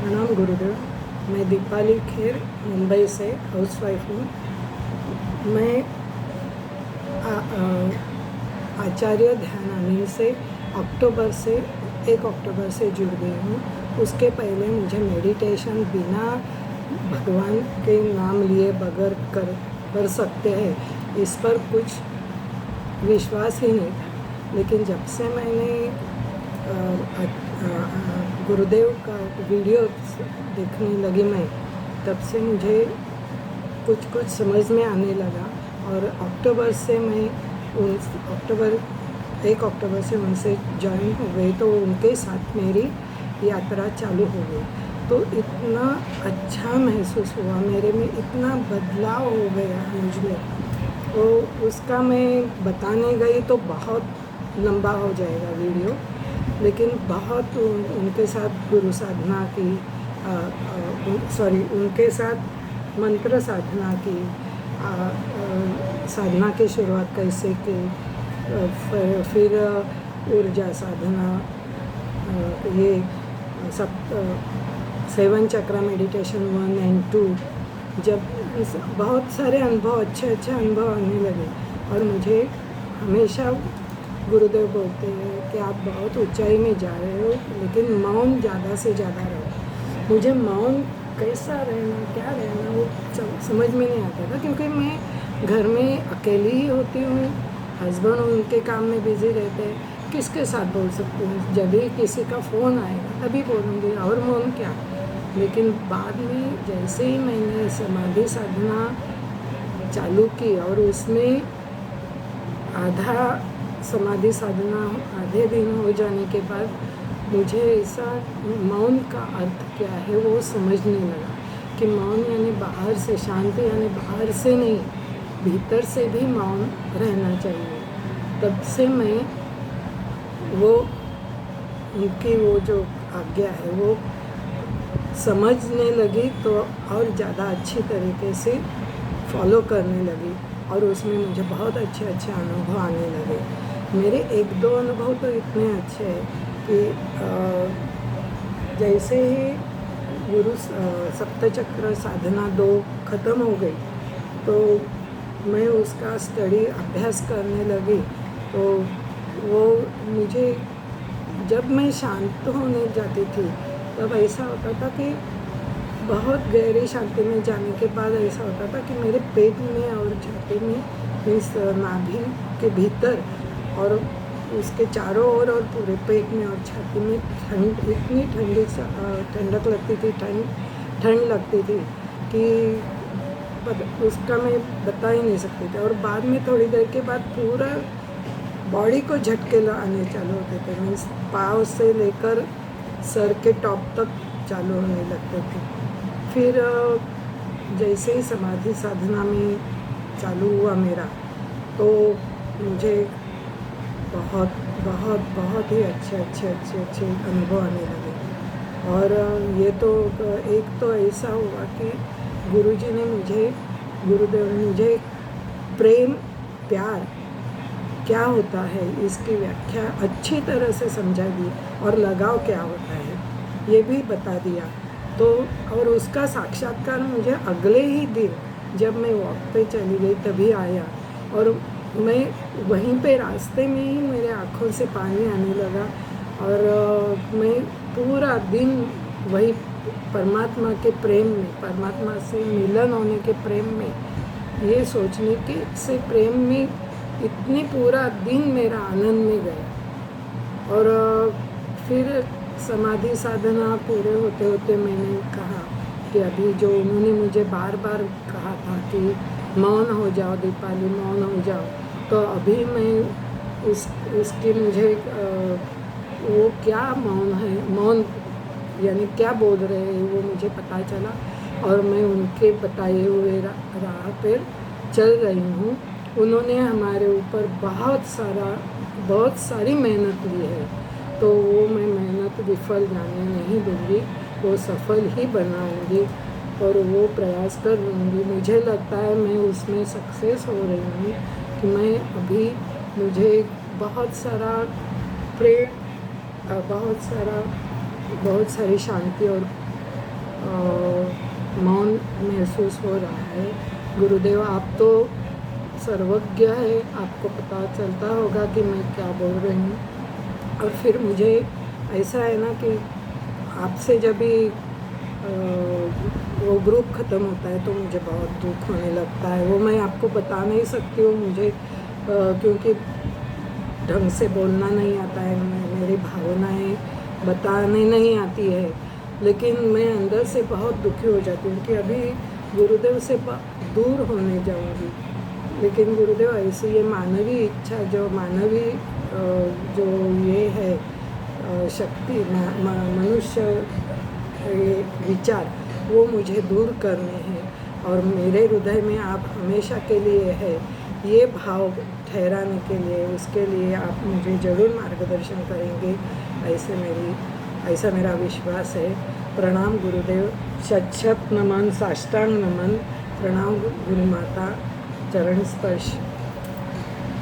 प्रणाम गुरुदेव। मैं दीपाली खेर मुंबई से हाउसवाइफ हूँ। मैं आचार्य ध्यान आनंद से 1 अक्टूबर से जुड़ गई हूँ। उसके पहले मुझे मेडिटेशन बिना भगवान के नाम लिए बगैर कर सकते हैं, इस पर कुछ विश्वास ही नहीं था। लेकिन जब से मैंने गुरुदेव का वीडियो देखने लगी मैं, तब से मुझे कुछ समझ में आने लगा। और अक्टूबर से मैं 1 अक्टूबर से उनसे ज्वाइन हो गई, तो उनके साथ मेरी यात्रा चालू हो गई। तो इतना अच्छा महसूस हुआ, मेरे में इतना बदलाव हो गया मुझ में। तो उसका मैं बताने गई तो बहुत लंबा हो जाएगा वीडियो, लेकिन बहुत उनके साथ गुरु साधना की, उनके साथ मंत्र साधना की, साधना की शुरुआत कैसे की, फिर ऊर्जा साधना, ये सब 7 चक्र मेडिटेशन 1 और 2, जब बहुत सारे अनुभव, अच्छे अनुभव आने लगे। और मुझे हमेशा गुरुदेव बोलते हैं कि आप बहुत ऊंचाई में जा रहे हो, लेकिन मौन ज़्यादा से ज़्यादा रहो। मुझे मौन कैसा रहना, क्या रहना, वो समझ में नहीं आता था, क्योंकि मैं घर में अकेली ही होती हूँ। हस्बैंड उनके काम में बिज़ी रहते हैं, किसके साथ बोल सकती हूँ। जब भी किसी का फ़ोन आएगा तभी बोलूँगी, और मौन क्या। लेकिन बाद में जैसे ही मैंने समाधि साधना चालू की, और उसमें समाधि साधना आधे दिन हो जाने के बाद मुझे ऐसा मौन का अर्थ क्या है वो समझने लगा, कि मौन यानी बाहर से शांति, यानी बाहर से नहीं, भीतर से भी मौन रहना चाहिए। तब से मैं उनकी वो जो आज्ञा है वो समझने लगी, तो और ज़्यादा अच्छी तरीके से फॉलो करने लगी, और उसमें मुझे बहुत अच्छे अनुभव आने लगे। मेरे 1-2 अनुभव तो इतने अच्छे हैं कि जैसे ही गुरु सप्तचक्र साधना 2 ख़त्म हो गई, तो मैं उसका अभ्यास करने लगी। तो वो मुझे, जब मैं शांत होने जाती थी तब ऐसा होता था कि बहुत गहरी शांति में जाने के बाद ऐसा होता था कि मेरे पेट में और छाती में, मीन्स नाभि के भीतर और उसके चारों ओर और पूरे पेट में और छाती में इतनी ठंडक लगती थी, ठंड लगती थी कि उसका मैं बता ही नहीं सकती थी। और बाद में थोड़ी देर के बाद पूरा बॉडी को झटके आने चालू होते थे, मीन्स पाँव से लेकर सर के टॉप तक चालू होने लगते थे। फिर जैसे ही समाधि साधना में चालू हुआ मेरा, तो मुझे बहुत ही अच्छे अनुभव आने लगे। और ये तो एक तो ऐसा हुआ कि गुरुदेव ने मुझे प्रेम, प्यार क्या होता है इसकी व्याख्या अच्छी तरह से समझा दी, और लगाव क्या होता है ये भी बता दिया। तो और उसका साक्षात्कार मुझे अगले ही दिन जब मैं वॉक पे चली गई तभी आया, और मैं वहीं पे रास्ते में ही मेरे आँखों से पानी आने लगा। और मैं पूरा दिन वही परमात्मा के प्रेम में, परमात्मा से मिलन होने के प्रेम में, ये सोचने के से प्रेम में इतनी पूरा दिन मेरा आनंद में गया। और फिर समाधि साधना पूरे होते मैंने कहा कि अभी जो उन्होंने मुझे बार कहा था कि मौन हो जाओ दीपाली, मौन हो जाओ, तो अभी मैं उसकी मुझे वो क्या मौन है, मौन यानी क्या बोल रहे हैं वो मुझे पता चला, और मैं उनके बताए हुए राह पर चल रही हूँ। उन्होंने हमारे ऊपर बहुत सारी मेहनत ली है, तो वो मैं मेहनत विफल जाने नहीं दूँगी, वो सफल ही बनाऊँगी, और वो प्रयास कर लूँगी। मुझे लगता है मैं उसमें सक्सेस हो रही हूँ कि मैं अभी, मुझे बहुत सारा प्रेम, बहुत सारी शांति और मौन महसूस हो रहा है। गुरुदेव आप तो सर्वज्ञ है, आपको पता चलता होगा कि मैं क्या बोल रही हूँ। और फिर मुझे ऐसा है ना कि आपसे जब भी वो ग्रुप ख़त्म होता है तो मुझे बहुत दुख होने लगता है। वो मैं आपको बता नहीं सकती हूँ, मुझे क्योंकि ढंग से बोलना नहीं आता है, मेरी भावनाएं बताने नहीं आती है, लेकिन मैं अंदर से बहुत दुखी हो जाती हूँ कि अभी गुरुदेव से दूर होने जाऊँगी। लेकिन गुरुदेव ऐसी ये मानवीय इच्छा, जो मानवीय जो ये है शक्ति, मनुष्य ये विचार, वो मुझे दूर करने हैं और मेरे हृदय में आप हमेशा के लिए है, ये भाव ठहराने के लिए, उसके लिए आप मुझे ज़रूर मार्गदर्शन करेंगे, ऐसा मेरा विश्वास है। प्रणाम गुरुदेव, शत शत नमन, साष्टांग नमन, प्रणाम गुरु माता, चरण स्पर्श।